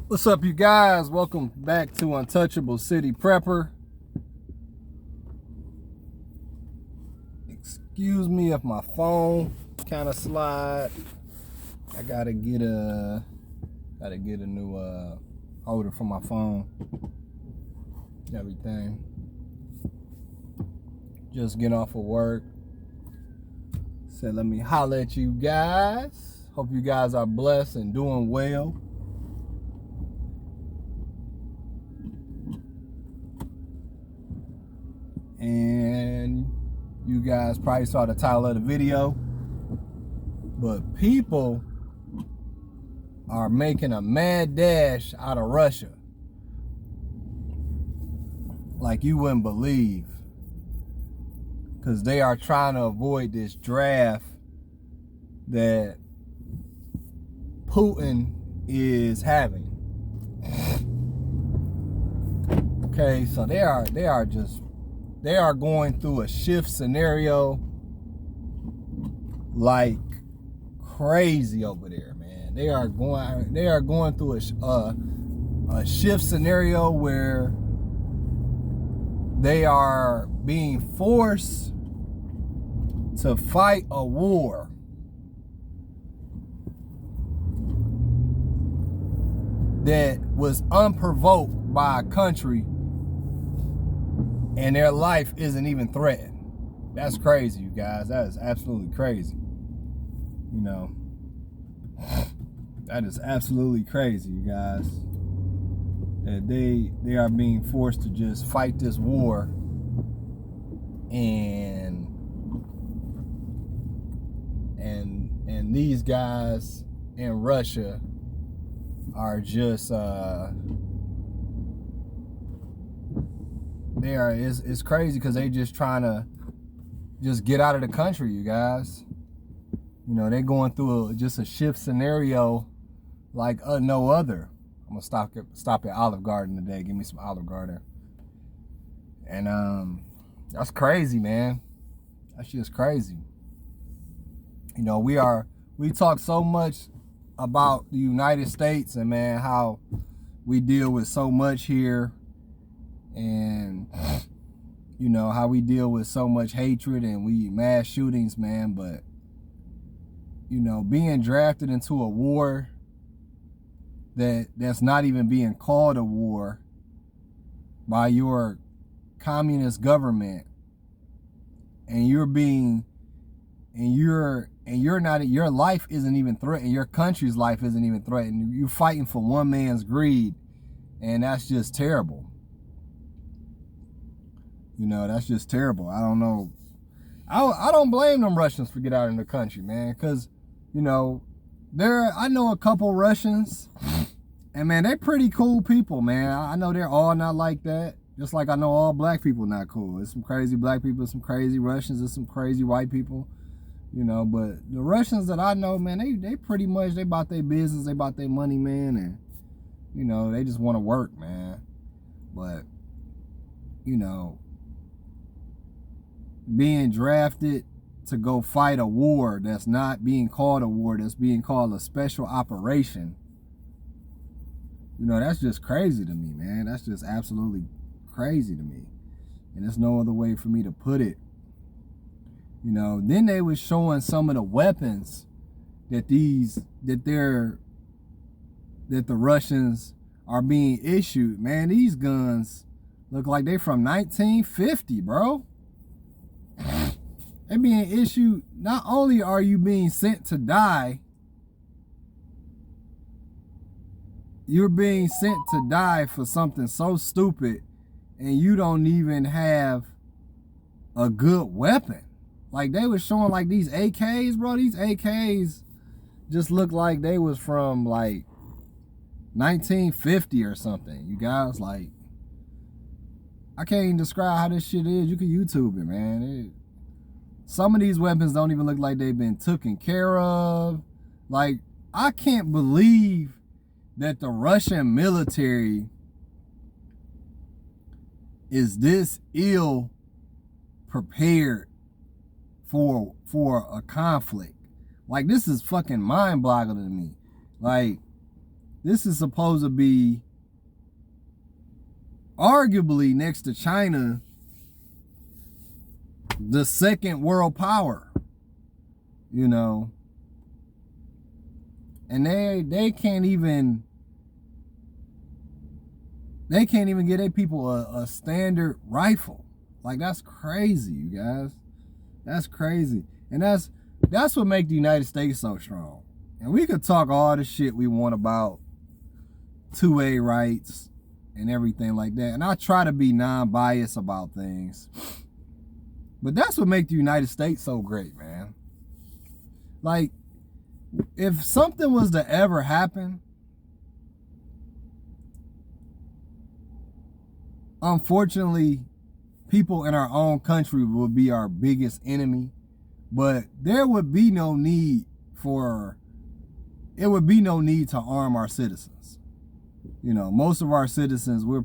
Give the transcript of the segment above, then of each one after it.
What's up, you guys? Welcome back to Untouchable City Prepper. Excuse me if my phone kind of slide. I gotta get a new holder for my phone. Everything. Just get off of work. Said let me holler at you guys. Hope you guys are blessed and doing well. And you guys probably saw the title of the video, but people are making a mad dash out of Russia like you wouldn't believe, because they are trying to avoid this draft that Putin is having. Okay, so they are going through a shift scenario like crazy over there, man. They are going through a shift scenario where they are being forced to fight a war that was unprovoked by a country, and their life isn't even threatened. That's crazy, you guys. That is absolutely crazy. You know, that is absolutely crazy, you guys. That they are being forced to just fight this war, and these guys in Russia are just it's crazy because they just trying to just get out of the country, you guys. You know, they're going through just a shift scenario like no other. I'm gonna stop at Olive Garden today. Give me some Olive Garden. And that's crazy, man. That's just crazy. You know, we talk so much about the United States and, man, how we deal with so much here, and you know how we deal with so much hatred and we mass shootings, man. But you know, being drafted into a war that's not even being called a war by your communist government, and your life isn't even threatened, your country's life isn't even threatened. You're fighting for one man's greed, and that's just terrible. You know, that's just terrible. I don't know. I don't blame them Russians for getting out of the country, man, because, you know, I know a couple Russians, and, man, they're pretty cool people, man. I know they're all not like that, just like I know all black people not cool. There's some crazy black people, some crazy Russians, there's some crazy white people, you know. But the Russians that I know, man, they pretty much, they about their business, they about their money, man, and, you know, they just want to work, man. But, you know, being drafted to go fight a war that's not being called a war, that's being called a special operation, you know, that's just crazy to me, man. That's just absolutely crazy to me. And there's no other way for me to put it. You know, then they was showing some of the weapons that the Russians are being issued. Man, these guns look like they from 1950, bro. They're being issued. Not only are you being sent to die, you're being sent to die for something so stupid, and you don't even have a good weapon. Like, they was showing like these AKs, bro. These AKs just look like they was from like 1950 or something. You guys, like, I can't even describe how this shit is. You can YouTube it, man. Some of these weapons don't even look like they've been taken care of. Like, I can't believe that the Russian military is this ill prepared for a conflict. Like, this is fucking mind-boggling to me. Like, this is supposed to be arguably next to China, the second world power, you know, and they can't even get their people a standard rifle. Like, that's crazy, you guys. That's crazy. And that's what makes the United States so strong. And we could talk all the shit we want about 2A rights and everything like that. And I try to be non-biased about things. But that's what makes the United States so great, man. Like, if something was to ever happen, unfortunately, people in our own country would be our biggest enemy. But there would be no need to arm our citizens. You know, most of our citizens, we're,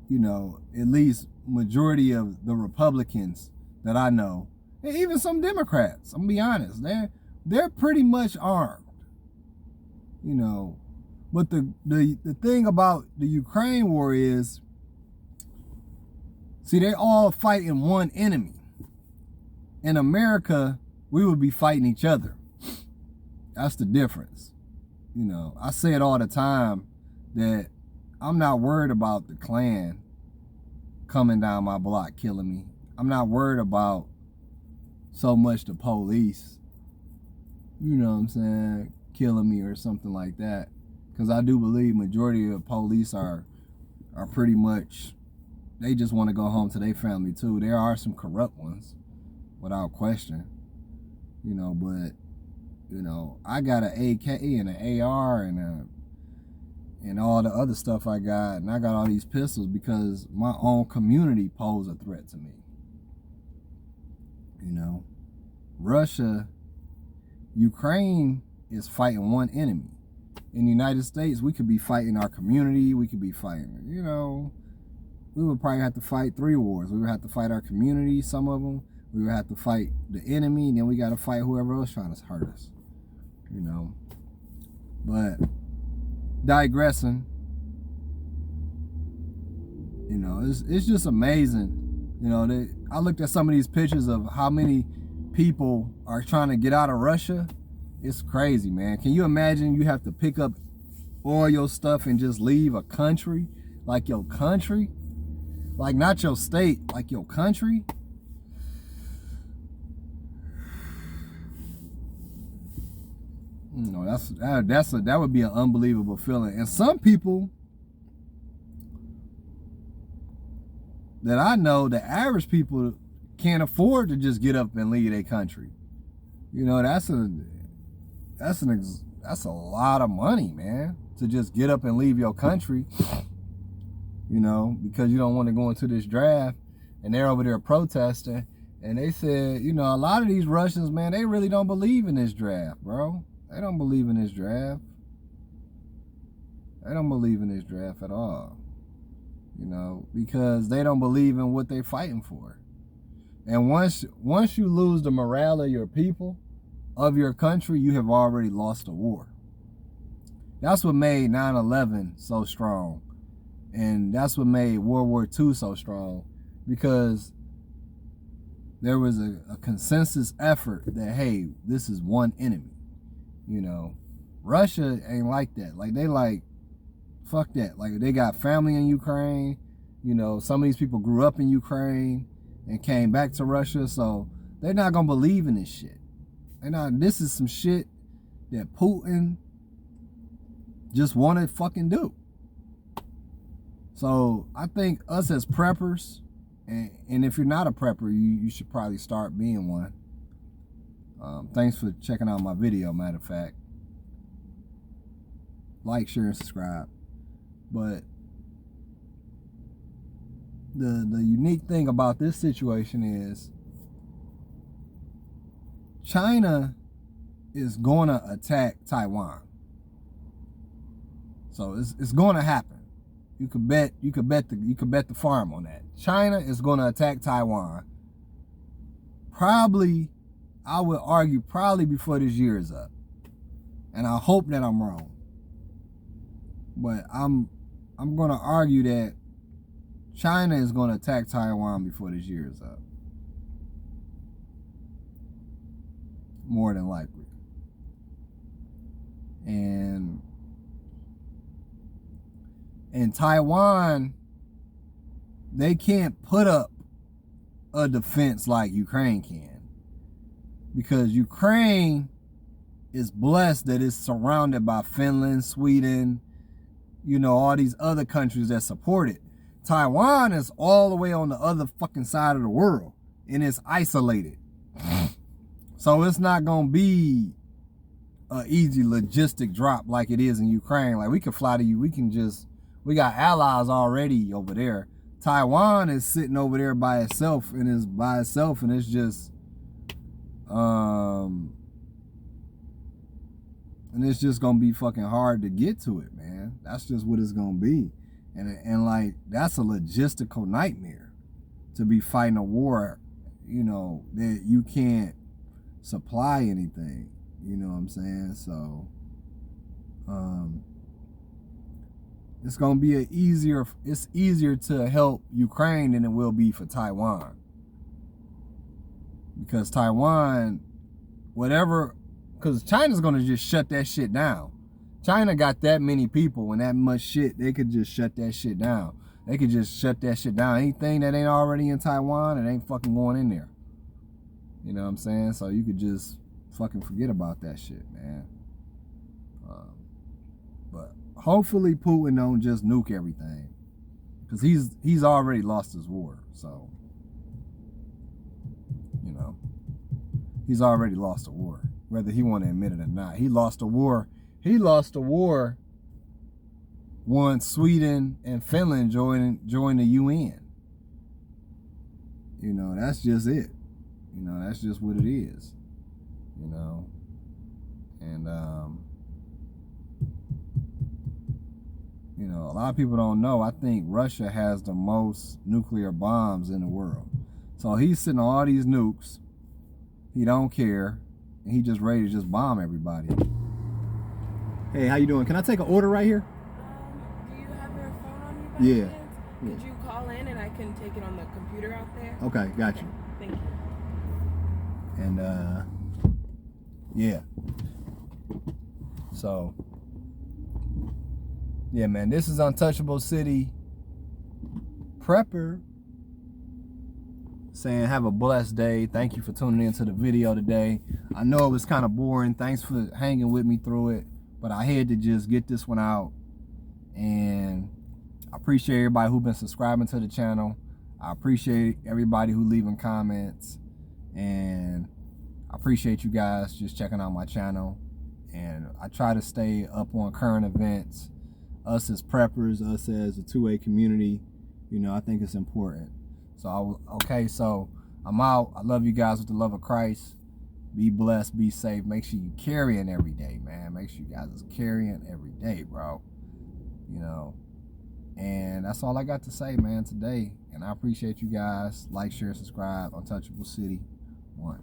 you know, at least majority of the Republicans that I know, and even some Democrats, I'm gonna be honest, they're pretty much armed. You know, but the thing about the Ukraine war is, see, they all fighting one enemy. In America, we would be fighting each other. That's the difference. You know, I say it all the time that I'm not worried about the Klan coming down my block killing me. I'm not worried about so much the police, you know what I'm saying, killing me or something like that. Because I do believe majority of police are pretty much, they just want to go home to their family too. There are some corrupt ones, without question, you know, but, you know, I got an AK and an AR and all the other stuff I got, and I got all these pistols because my own community pose a threat to me. You know, Ukraine is fighting one enemy. In the United States, we could be fighting our community, we could be fighting, you know, we would probably have to fight 3 wars. We would have to fight our community, some of them. We would have to fight the enemy, and then we got to fight whoever else trying to hurt us, you know. But digressing, you know, it's just amazing. You know, I looked at some of these pictures of how many people are trying to get out of Russia. It's crazy, man. Can you imagine you have to pick up all your stuff and just leave a country? Like your country? Like not your state, like your country? You know, that would be an unbelievable feeling. And some people that I know, the average people, can't afford to just get up and leave their country. You know, that's a lot of money, man, to just get up and leave your country. You know, because you don't want to go into this draft, and they're over there protesting, and they said, you know, a lot of these Russians, man, they really don't believe in this draft, bro. They don't believe in this draft. They don't believe in this draft at all. You know, because they don't believe in what they're fighting for. And once you lose the morale of your people, of your country, you have already lost the war. That's what made 9/11 so strong. And that's what made World War II so strong, because there was a consensus effort that, hey, this is one enemy. You know, Russia ain't like that. Like, they like, fuck that. Like, they got family in Ukraine. You know, some of these people grew up in Ukraine and came back to Russia, so they're not gonna believe in this shit. This is some shit that Putin just wanna fucking do. So I think us as preppers, and if you're not a prepper, you should probably start being one. Thanks for checking out my video, matter of fact. Like, share, and subscribe. But the unique thing about this situation is China is going to attack Taiwan. So it's going to happen. You could bet the farm on that. China is going to attack Taiwan. Probably, I would argue, probably before this year is up. And I hope that I'm wrong. But I'm gonna argue that China is gonna attack Taiwan before this year is up. More than likely. And in Taiwan, they can't put up a defense like Ukraine can. Because Ukraine is blessed that it's surrounded by Finland, Sweden, you know, all these other countries that support it. Taiwan is all the way on the other fucking side of the world, and it's isolated. So it's not gonna be an easy logistic drop like it is in Ukraine. Like, we can fly to you, we got allies already over there. Taiwan is sitting over there by itself, and it's just and it's just gonna be fucking hard to get to it, man. That's just what it's gonna be. And like, that's a logistical nightmare to be fighting a war, you know, that you can't supply anything. You know what I'm saying? So it's gonna be it's easier to help Ukraine than it will be for Taiwan. Because Taiwan, because China's gonna just shut that shit down. China got that many people and that much shit, they could just shut that shit down. They could just shut that shit down. Anything that ain't already in Taiwan, it ain't fucking going in there. You know what I'm saying? So you could just fucking forget about that shit, man. But hopefully Putin don't just nuke everything. Because he's already lost his war. So, you know, he's already lost a war, whether he want to admit it or not. He lost a war. He lost a war once Sweden and Finland joined the UN. You know, that's just it. You know, that's just what it is. You know, and you know, a lot of people don't know. I think Russia has the most nuclear bombs in the world. So he's sitting on all these nukes. He don't care, and he just ready to just bomb everybody. Hey, how you doing? Can I take an order right here? Do you have your phone on you? Yeah. Could you call in and I can take it on the computer out there? Okay, got you. Thank you. And yeah. So yeah, man, this is Untouchable City Prepper saying have a blessed day. Thank you for tuning into the video today. I know it was kind of boring. Thanks for hanging with me through it, but I had to just get this one out. And I appreciate everybody who's been subscribing to the channel. I appreciate everybody who leaving comments, and I appreciate you guys just checking out my channel. And I try to stay up on current events, us as preppers, us as a 2A community. You know, I think it's important. So so I'm out. I love you guys with the love of Christ. Be blessed, be safe. Make sure you carrying every day, man. Make sure you guys is carrying every day, bro. You know, and that's all I got to say, man, today. And I appreciate you guys. Like, share, subscribe. Untouchable City 1.